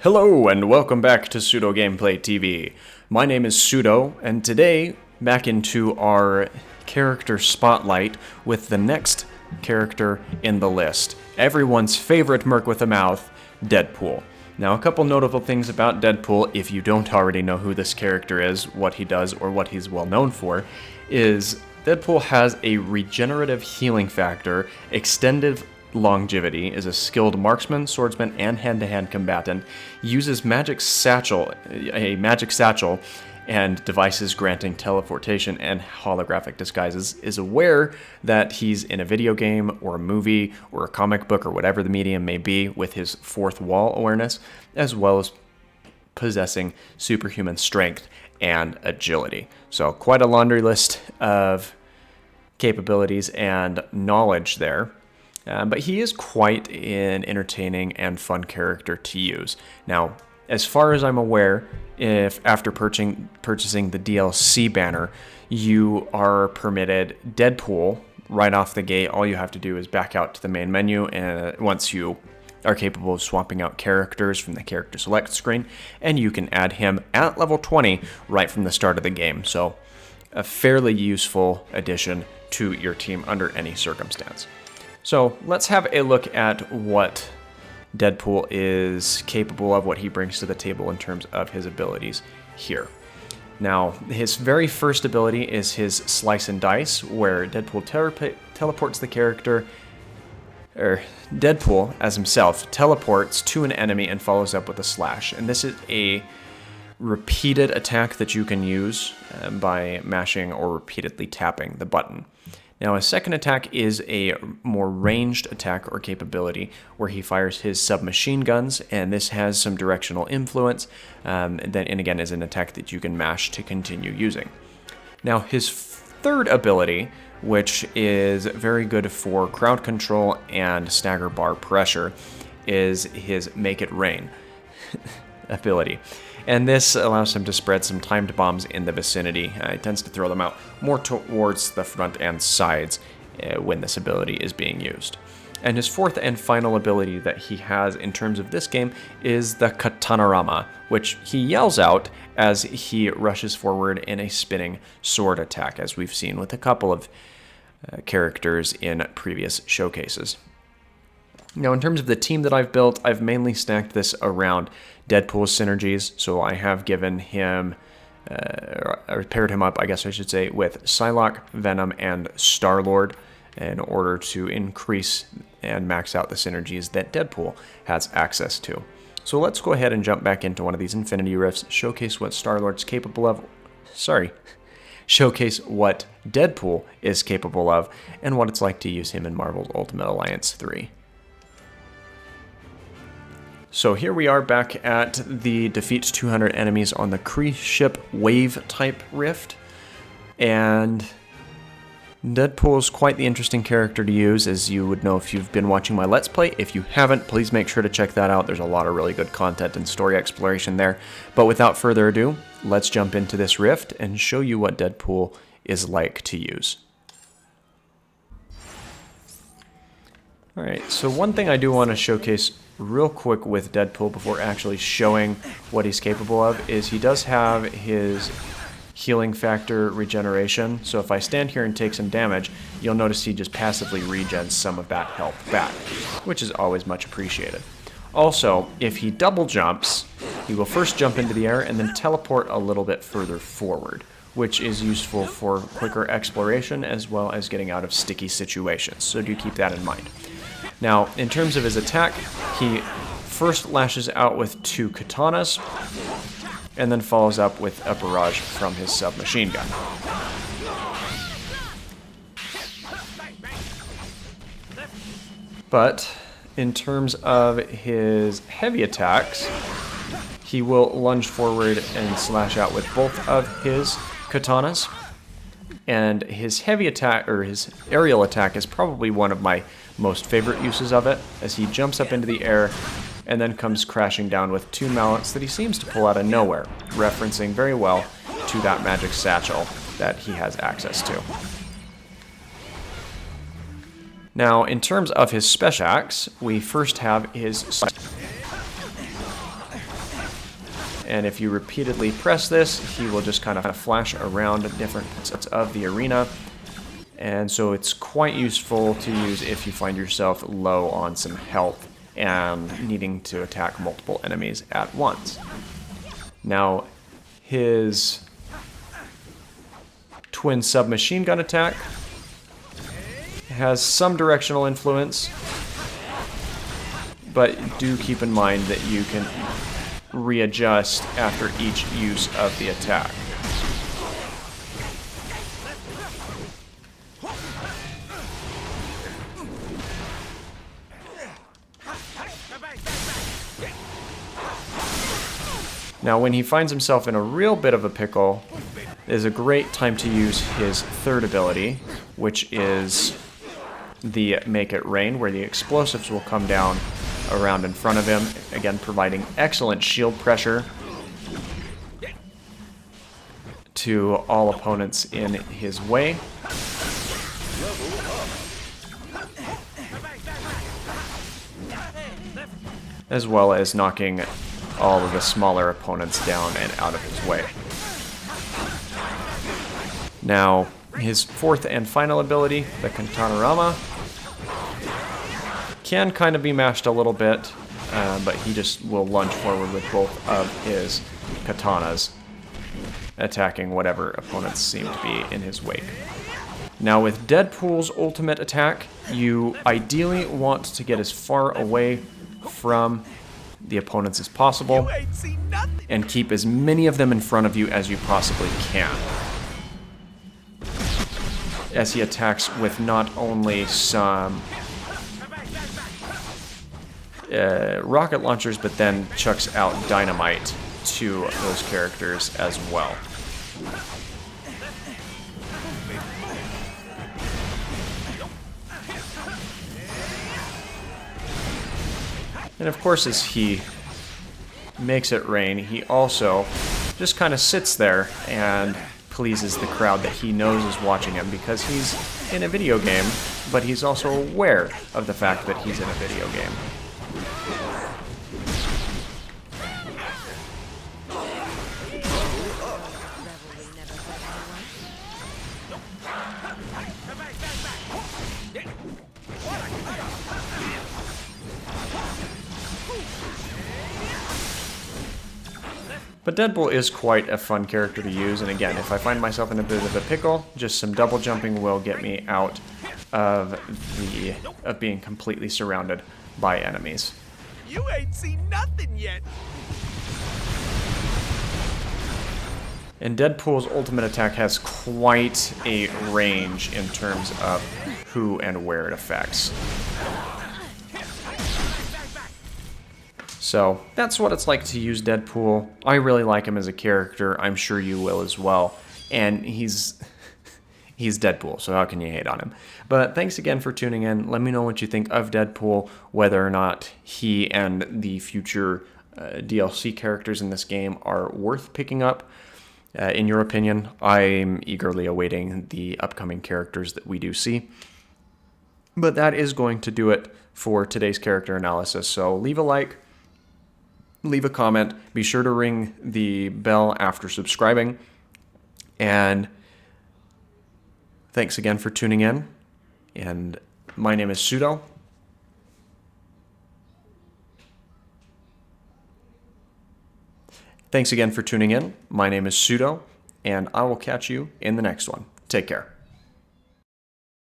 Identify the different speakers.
Speaker 1: Hello and welcome back to Pseudo Gameplay TV. My name is Pseudo, and today back into our character spotlight with the next character in the list. Everyone's favorite Merc with a mouth, Deadpool. Now, a couple notable things about Deadpool, if you don't already know who this character is, what he does, or what he's well known for, is Deadpool has a regenerative healing factor, extended longevity, is a skilled marksman, swordsman, and hand-to-hand combatant, uses a magic satchel, and devices granting teleportation and holographic disguises, is aware that he's in a video game or a movie or a comic book or whatever the medium may be with his fourth wall awareness, as well as possessing superhuman strength and agility. So quite a laundry list of capabilities and knowledge there. But he is quite an entertaining and fun character to use. Now, as far as I'm aware, if after purchasing the DLC banner, you are permitted Deadpool right off the gate, all you have to do is back out to the main menu, and once you are capable of swapping out characters from the character select screen, and you can add him at level 20 right from the start of the game. So, a fairly useful addition to your team under any circumstance. So let's have a look at what Deadpool is capable of, what he brings to the table in terms of his abilities here. Now, his very first ability is his Slice and Dice, where Deadpool teleports the character, or Deadpool as himself teleports to an enemy and follows up with a slash. And this is a repeated attack that you can use by mashing or repeatedly tapping the button. Now, a second attack is a more ranged attack or capability where he fires his submachine guns, and this has some directional influence, and again is an attack that you can mash to continue using. Now, his third ability, which is very good for crowd control and stagger bar pressure, is his Make It Rain ability. And this allows him to spread some timed bombs in the vicinity. He tends to throw them out more towards the front and sides when this ability is being used. And his fourth and final ability that he has in terms of this game is the Katanarama, which he yells out as he rushes forward in a spinning sword attack, as we've seen with a couple of characters in previous showcases. Now, in terms of the team that I've built, I've mainly stacked this around Deadpool's synergies. So I have given him, or paired him up, I guess I should say, with Psylocke, Venom, and Star-Lord in order to increase and max out the synergies that Deadpool has access to. So let's go ahead and jump back into one of these Infinity Rifts, showcase what Star-Lord's capable of. Showcase what Deadpool is capable of, and what it's like to use him in Marvel's Ultimate Alliance 3. So here we are back at the defeat 200 enemies on the Kree ship wave type rift, and Deadpool is quite the interesting character to use, as you would know if you've been watching my Let's Play. If you haven't, please make sure to check that out. There's a lot of really good content and story exploration there. But without further ado, let's jump into this rift and show you what Deadpool is like to use. Alright, so one thing I do want to showcase real quick with Deadpool before actually showing what he's capable of is he does have his healing factor regeneration. So if I stand here and take some damage, you'll notice he just passively regens some of that health back, which is always much appreciated. Also, if he double jumps, he will first jump into the air and then teleport a little bit further forward, which is useful for quicker exploration as well as getting out of sticky situations. So do keep that in mind. Now, in terms of his attack, he first lashes out with 2 katanas, and then follows up with a barrage from his submachine gun. But in terms of his heavy attacks, he will lunge forward and slash out with both of his katanas. And his heavy attack, or his aerial attack, is probably one of my most favorite uses of it, as he jumps up into the air and then comes crashing down with 2 mallets that he seems to pull out of nowhere, referencing very well to that magic satchel that he has access to. Now, in terms of his special acts, we first have his And if you repeatedly press this, he will just kind of flash around different parts of the arena. And so it's quite useful to use if you find yourself low on some health and needing to attack multiple enemies at once. Now, his twin submachine gun attack has some directional influence, but do keep in mind that you can readjust after each use of the attack. Now, when he finds himself in a real bit of a pickle, is a great time to use his third ability, which is the Make It Rain, where the explosives will come down around in front of him, again providing excellent shield pressure to all opponents in his way. As well as knocking all of the smaller opponents down and out of his way. Now, his fourth and final ability, the Kantanarama, can kind of be mashed a little bit, but he just will lunge forward with both of his katanas, attacking whatever opponents seem to be in his wake. Now, with Deadpool's ultimate attack, you ideally want to get as far away from the opponents as possible and keep as many of them in front of you as you possibly can, as he attacks with not only some rocket launchers, but then chucks out dynamite to those characters as well. And of course, as he makes it rain, he also just kind of sits there and pleases the crowd that he knows is watching him, because he's in a video game, but he's also aware of the fact that he's in a video game. But Deadpool is quite a fun character to use, and again, if I find myself in a bit of a pickle, just some double jumping will get me out of being completely surrounded by enemies.
Speaker 2: You ain't seen nothing yet.
Speaker 1: And Deadpool's ultimate attack has quite a range in terms of who and where it affects. So that's what it's like to use Deadpool. I really like him as a character. I'm sure you will as well. And he's Deadpool, so how can you hate on him? But thanks again for tuning in. Let me know what you think of Deadpool, whether or not he and the future DLC characters in this game are worth picking up. In your opinion, I'm eagerly awaiting the upcoming characters that we do see. But that is going to do it for today's character analysis. So leave a like, leave a comment, be sure to ring the bell after subscribing, and thanks again for tuning in. And my name is Pseudo. Thanks again for tuning in. My name is Pseudo, and I will catch you in the next one. Take care.